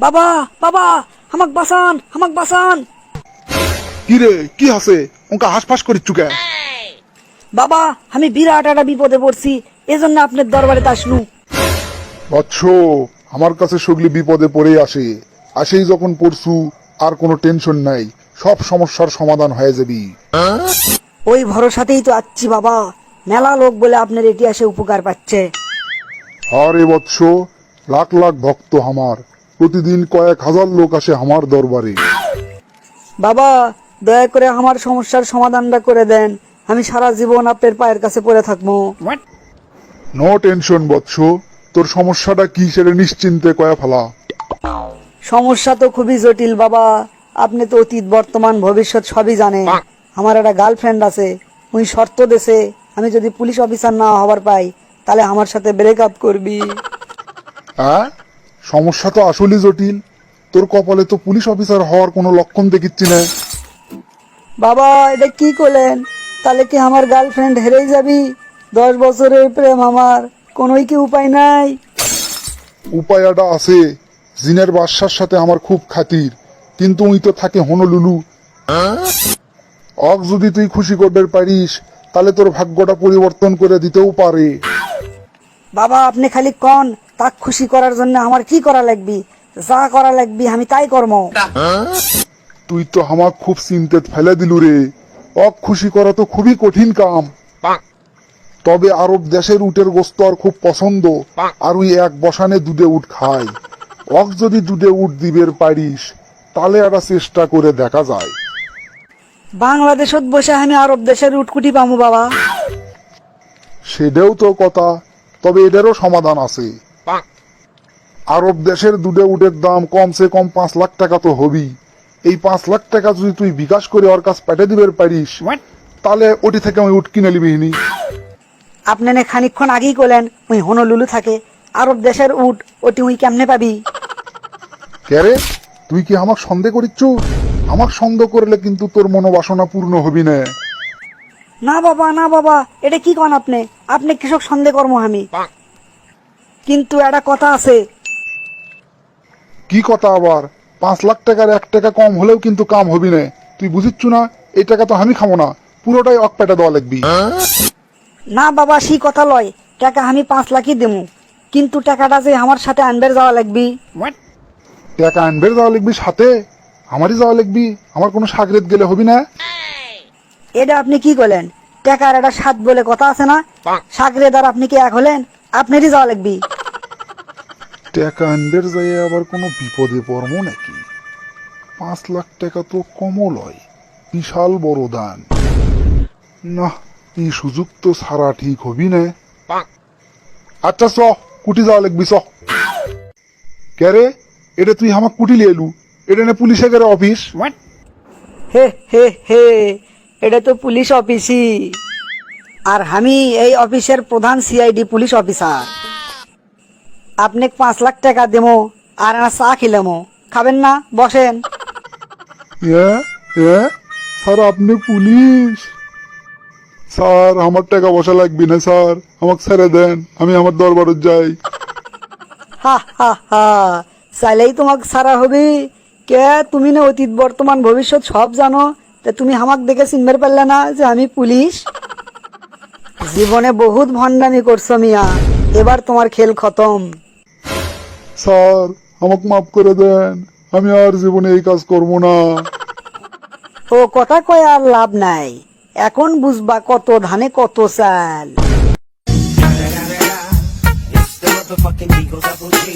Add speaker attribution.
Speaker 1: বাবা বাবা, আমাক বাঁচান, আমাক বাঁচান।
Speaker 2: কি রে, কি আছে? ওকে হাসফাস করিচ্ছু কে?
Speaker 1: বাবা, আমি বিরাট একটা বিপদে পড়ছি, এজন্য আপনার দরবারে আসনু।
Speaker 2: বৎস, আমার কাছে সগলি বিপদে পড়ে আসেই যখন পড়ছু, আর কোনো টেনশন নাই, সব সমস্যার সমাধান হয়ে যাবি।
Speaker 1: ওই ভরসাতেই তো আচ্ছি বাবা, মেলা লোক বলে আপনার এটি আসে উপকার পাচ্ছে।
Speaker 2: আরে বৎস, লাখ লাখ ভক্ত আমার, প্রতিদিন কয়েক হাজার লোক আসে আমার দরবারে।
Speaker 1: বাবা, দয়া করে আমার সমস্যার সমাধানটা করে দেন, আমি সারা জীবন আপনার পায়ের কাছে পড়ে থাকবো।
Speaker 2: নো টেনশন বৎস, তোর সমস্যাটা কি সেটা নিশ্চিন্তে কয়া ফেলা।
Speaker 1: সমস্যা তো খুবই জটিল বাবা, আপনি তো অতীত বর্তমান ভবিষ্যৎ সবই জানেন। আমার একটা গার্লফ্রেন্ড আছে, উনি শর্ত দেশে আমি যদি পুলিশ অফিসার না হবার পাই তাহলে আমার সাথে ব্রেকআপ করবি।
Speaker 2: হ্যাঁ, সমস্যা তো আসলেই জটিল। তোর কপালে তো পুলিশ অফিসার হওয়ার কোনো লক্ষণ দেখিচ্ছি না।
Speaker 1: বাবা, এটা কি করলেন? তাহলে কি আমার গার্লফ্রেন্ড হেরেই যাবি? 10 বছরের প্রেম আমার, কোনোই কি উপায় নাই?
Speaker 2: উপায়টা আছে। জিনের বাদশার সাথে আমার খুব খাতির, কিন্তু উই তো থাকে হনলুলু। অক যদি তুই খুশি করতে পারিস, তাহলে তোর ভাগ্যটা পরিবর্তন করে দিতেও পারে।
Speaker 1: বাবা, আপনি খালি কন, তাক খুশি করার জন্য আমার কি করা লাগবে? যা করা লাগবে আমি তাই কর্ম।
Speaker 2: তুই তো আমাক খুব চিন্তিত ফেলে দিলু রে। অক খুশি করা তো খুবই কঠিন কাম। তবে আরব দেশের উটের গোস্ত আর খুব পছন্দ, আর ওই এক বসানে দুধে উট খায়। অক যদি দুধে উট দিবের পারিস, তাহলে একটা চেষ্টা করে দেখা যায়।
Speaker 1: বাংলাদেশত বসে আমি আরব দেশের উটকুটি পামু বাবা?
Speaker 2: সেটাও তো কথা, তবে এটারও সমাধান আছে। আরব দেশের দুধে উটের দাম কমসে কম 5 লাখ টাকা তো হবি। এই 5 লাখ টাকা যদি তুই বিকাশ করে ওর কাছ পেটে দিবের পারিস, তাহলে ওটি থেকে আমি উট কিনে নিবিনি।
Speaker 1: আপনি না খানিকক্ষণ আগেই কইলেন ওই হনলুলু থাকে, আরব দেশের উট, ওটি উই কেমনে পাবি?
Speaker 2: কে রে, তুই কি আমাক সন্দেহ করিচ্ছু? আমাক সন্দেহ করলে কিন্তু তোর মনোবাসনা পূর্ণ হবি না।
Speaker 1: না বাবা, না বাবা, এটা কি কন আপনি? আপনি কৃষক সন্দেহ কর্ম আমি, কিন্তু একটা কথা আছে।
Speaker 2: কি কথা আবার? 5 লাখ টাকার 1 টাকা কম হলেও কিন্তু কাম হবি না। তুই বুঝিচ্ছু না, এই টাকা তো আমি খাবো না, পুরোটাই অক পেটে দেওয়া লাগবি।
Speaker 1: না বাবা, সেই কথা লয়, টাকা আমি 5 লাখই দেবো, কিন্তু টাকাটা যে আমার সাথে আনবার যাওয়া লাগবি।
Speaker 2: টাকা আনবে যাওয়া লাগবি সাথে? আমারই যাওয়া লাগবি? আমার কোনো সাগরেত গেলে হবি না?
Speaker 1: এটা আপনি কি করলেন? টাকার একটা স্বাদ বলে কথা আছে না? সাগরে দ্বার আপনি কি এক হলেন? আপনারই যাওয়া লাগবি।
Speaker 2: টাকা আনবে যাই আবার কোনো বিপদে পড়বো নাকি? 5 লাখ টাকা তো কমও লয়, বিশাল বড় দান। না, এই সুযোগ তো ছাড়া ঠিক হবি না। আচ্ছা চ, কুটি যাওয়া লাগবি চ। কে রে, এটা তুই আমাক কুটি লিয়ে এলু? এটা না পুলিশে গেলে অফিস?
Speaker 1: হে হে হে, এটা তো পুলিশ অফিসই, আর আমি এই অফিসের প্রধান সিআইডি পুলিশ অফিসার। আপনি 5 লাখ টাকা দেবো আর একটা চা খিলামো, খাবেন না? বসেন।
Speaker 2: স্যার আপনি পুলিশ? স্যার আমার টাকা বসা লাগবে না স্যার, আমাকে ছেড়ে দেন, আমি আমার দরবারে যাই।
Speaker 1: হা হা হা, চাইলেই তোমাকে সারা হবে? কে তুমি না অতীত বর্তমান ভবিষ্যৎ সব জানো, তা তুমি আমাকে দেখে চিনবার পারলে না যে আমি পুলিশ? জীবনে বহুত ভণ্ডামি করছো মিয়া, এবার তোমার খেল খতম।
Speaker 2: স্যার আমাকে মাফ করে দেন, আমি আর জীবনে এই কাজ করবো না।
Speaker 1: ও কথা কয় আর লাভ নাই, এখন বুঝবা কত ধানে কত চাল।
Speaker 3: It's the motherfucking Eagle Double G.